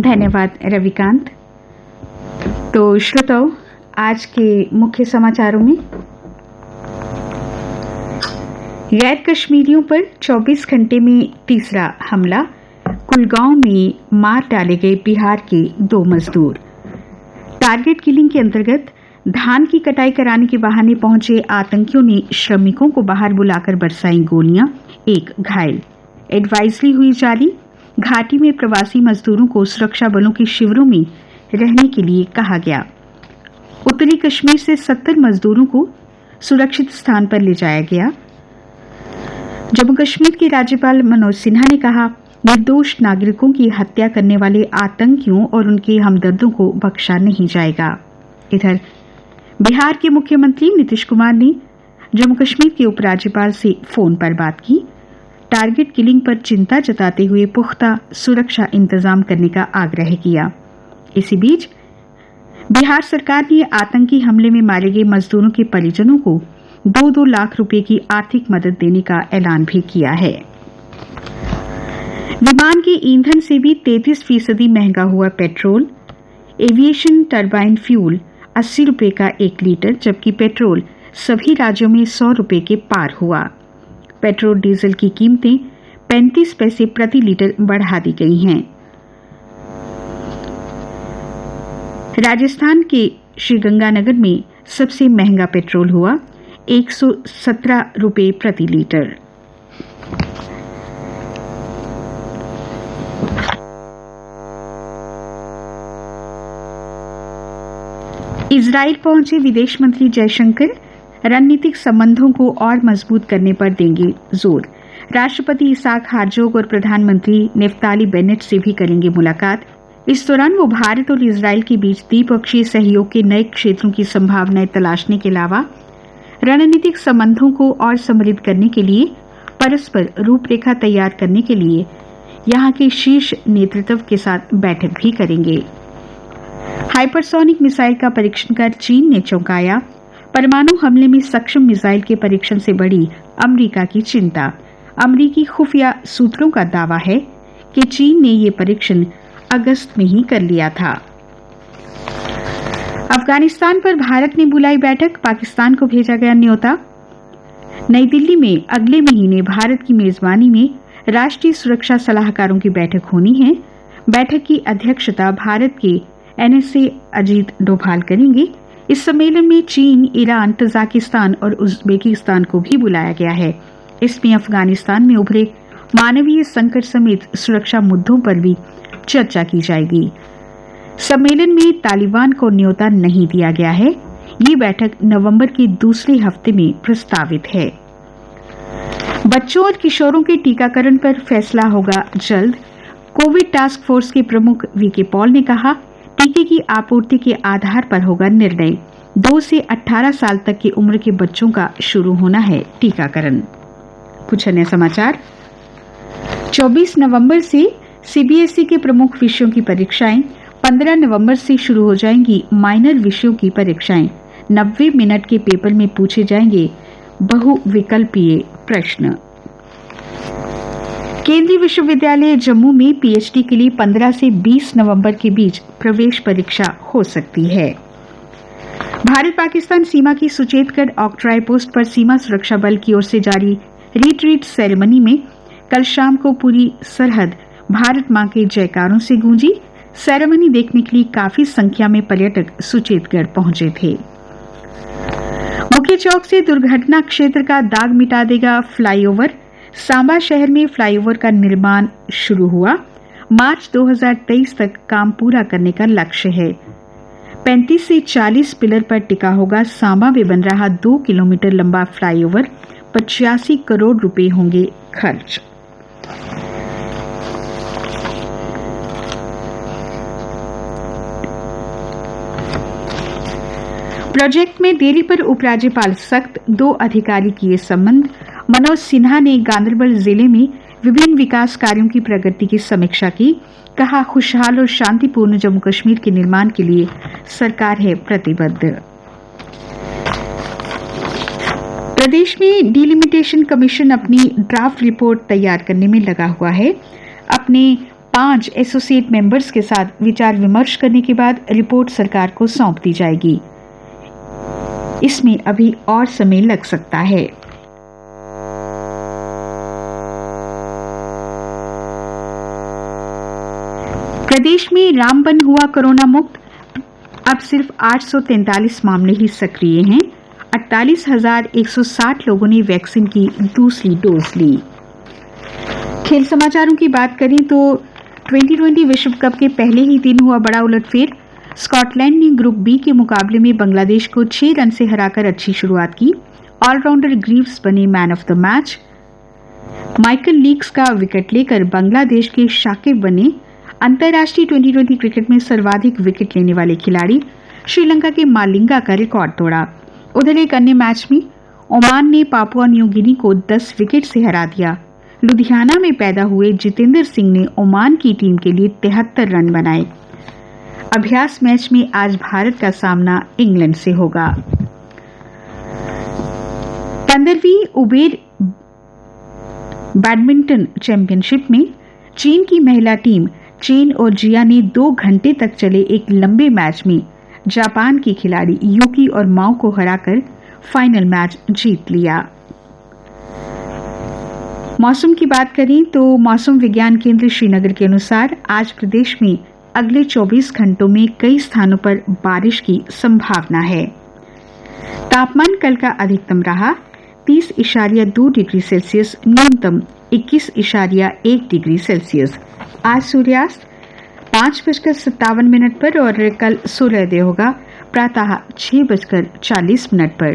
धन्यवाद रविकांत। तो श्रोताओ, आज के मुख्य समाचारों में गैर कश्मीरियों पर 24 घंटे में तीसरा हमला, कुलगांव में मार डाले गए बिहार के 2 मजदूर। टारगेट किलिंग के अंतर्गत धान की कटाई कराने के बहाने पहुंचे आतंकियों ने श्रमिकों को बाहर बुलाकर बरसाई गोलियां, 1 घायल। एडवाइजरी हुई जारी, घाटी में प्रवासी मजदूरों को सुरक्षा बलों के शिविरों में रहने के लिए कहा गया। उत्तरी कश्मीर से 70 मजदूरों को सुरक्षित स्थान पर ले जाया गया। जम्मू कश्मीर के राज्यपाल मनोज सिन्हा ने कहा, निर्दोष नागरिकों की हत्या करने वाले आतंकियों और उनके हमदर्दों को बख्शा नहीं जाएगा। इधर बिहार के मुख्यमंत्री नीतीश कुमार ने जम्मू कश्मीर के उपराज्यपाल से फोन पर बात की। टारगेट किलिंग पर चिंता जताते हुए पुख्ता सुरक्षा इंतजाम करने का आग्रह किया। इसी बीच बिहार सरकार ने आतंकी हमले में मारे गए मजदूरों के परिजनों को 2-2 लाख रुपए की आर्थिक मदद देने का ऐलान भी किया है। विमान के ईंधन से भी 33% महंगा हुआ पेट्रोल। एविएशन टरबाइन फ्यूल 80 रुपए का 1 लीटर, जबकि पेट्रोल सभी राज्यों में 100 रुपए के पार हुआ। पेट्रोल डीजल की कीमतें 35 पैसे प्रति लीटर बढ़ा दी गई हैं। राजस्थान के श्रीगंगानगर में सबसे महंगा पेट्रोल हुआ, 117 रुपए प्रति लीटर। इजराइल पहुंचे विदेश मंत्री जयशंकर रणनीतिक संबंधों को और मजबूत करने पर देंगे जोर। राष्ट्रपति इसाक हार्जोग और प्रधानमंत्री नेफ्ताली बेनेट से भी करेंगे मुलाकात। इस दौरान वो भारत और इजराइल के बीच द्विपक्षीय सहयोग के नए क्षेत्रों की संभावनाएं तलाशने के अलावा रणनीतिक संबंधों को और समृद्ध करने के लिए परस्पर रूपरेखा तैयार करने के लिए यहां के शीर्ष नेतृत्व के साथ बैठक भी करेंगे। हाइपरसोनिक मिसाइल का परीक्षण कर चीन ने चौंकाया। परमाणु हमले में सक्षम मिसाइल के परीक्षण से बढ़ी अमेरिका की चिंता। अमेरिकी खुफिया सूत्रों का दावा है कि चीन ने ये परीक्षण अगस्त में ही कर लिया था। अफगानिस्तान पर भारत ने बुलाई बैठक, पाकिस्तान को भेजा गया न्योता। नई दिल्ली में अगले महीने भारत की मेजबानी में राष्ट्रीय सुरक्षा सलाहकारों की बैठक होनी है। बैठक की अध्यक्षता भारत के NSA अजीत डोभाल करेंगे। इस सम्मेलन में चीन, ईरान, तजाकिस्तान और उज्बेकिस्तान को भी बुलाया गया है। इसमें अफगानिस्तान में उभरे मानवीय संकट समेत सुरक्षा मुद्दों पर भी चर्चा की जाएगी। सम्मेलन में तालिबान को न्योता नहीं दिया गया है। ये बैठक नवंबर के दूसरे हफ्ते में प्रस्तावित है। बच्चों और किशोरों के टीकाकरण पर फैसला होगा जल्द। कोविड टास्क फोर्स के प्रमुख VK पॉल ने कहा, टीके की आपूर्ति के आधार पर होगा निर्णय। 2 से 18 साल तक की उम्र के बच्चों का शुरू होना है टीकाकरण। कुछ अन्य समाचार। 24 नवंबर से CBSE के प्रमुख विषयों की परीक्षाएं, 15 नवंबर से शुरू हो जाएंगी माइनर विषयों की परीक्षाएं। 90 मिनट के पेपर में पूछे जाएंगे बहुविकल्पीय प्रश्न। केंद्रीय विश्वविद्यालय जम्मू में PhD के लिए 15 से 20 नवंबर के बीच प्रवेश परीक्षा हो सकती है। भारत पाकिस्तान सीमा की सुचेतगढ़ ऑक्ट्राई पोस्ट पर सीमा सुरक्षा बल की ओर से जारी रिट्रीट सेरेमनी में कल शाम को पूरी सरहद भारत मां के जयकारों से गूंजी। सेरेमनी देखने के लिए काफी संख्या में पर्यटक सुचेतगढ़ पहुंचे थे। मुख्य चौक से दुर्घटना क्षेत्र का दाग मिटा देगा फ्लाईओवर। सांबा शहर में फ्लाईओवर का निर्माण शुरू हुआ। मार्च 2023 तक काम पूरा करने का लक्ष्य है। 35 से 40 पिलर पर टिका होगा सांबा में बन रहा 2 किलोमीटर लंबा फ्लाईओवर। 85 करोड़ रुपए होंगे खर्च। प्रोजेक्ट में देरी पर उपराज्यपाल सख्त, 2 अधिकारी किए संबंध। मनोज सिन्हा ने गांधरबल जिले में विभिन्न विकास कार्यों की प्रगति की समीक्षा की। कहा, खुशहाल और शांतिपूर्ण जम्मू कश्मीर के निर्माण के लिए सरकार है प्रतिबद्ध। प्रदेश में डिलिमिटेशन कमीशन अपनी ड्राफ्ट रिपोर्ट तैयार करने में लगा हुआ है। अपने 5 एसोसिएट मेंबर्स के साथ विचार विमर्श करने के बाद रिपोर्ट सरकार को सौंप दी जाएगी। इसमें अभी और समय लग सकता है। प्रदेश में रामबन हुआ कोरोना मुक्त। अब सिर्फ 843 मामले ही सक्रिय हैं। 48,160 लोगों ने वैक्सीन की दूसरी डोज ली। खेल समाचारों की बात करें तो 2020 विश्व कप के पहले ही दिन हुआ बड़ा उलटफेर। स्कॉटलैंड ने ग्रुप बी के मुकाबले में बांग्लादेश को 6 रन से हराकर अच्छी शुरुआत की। ऑलराउंडर ग्रीव्स बने man of the match. Michael leaks का विकेट लेकर बांग्लादेश के शाकिब बने अंतर्राष्ट्रीय 2020 क्रिकेट में सर्वाधिक विकेट लेने वाले खिलाड़ी। श्रीलंका के मालिंगा का रिकॉर्ड तोड़ा। उधर एक अन्य मैच में ओमान ने पापुआ न्यू गिनी को 10 विकेट से हरा दिया। लुधियाना में पैदा हुए जितेंद्र सिंह ने ओमान की टीम के लिए 73 रन बनाए। अभ्यास मैच में आज भारत का सामना इंग्लैंड से होगा। 15वीं उबेर बैडमिंटन चैंपियनशिप में चीन की महिला टीम चेन और जिया ने 2 घंटे तक चले एक लंबे मैच में जापान की खिलाड़ी यूकी और माओ को हराकर फाइनल मैच जीत लिया। मौसम की बात करें तो मौसम विज्ञान केंद्र श्रीनगर के अनुसार आज प्रदेश में अगले 24 घंटों में कई स्थानों पर बारिश की संभावना है। तापमान कल का अधिकतम रहा 30.2 डिग्री सेल्सियस, न्यूनतम 21.1 डिग्री सेल्सियस। आज सूर्यास्त 5:57 पर और कल सूर्योदय होगा प्रातः 6:40 पर।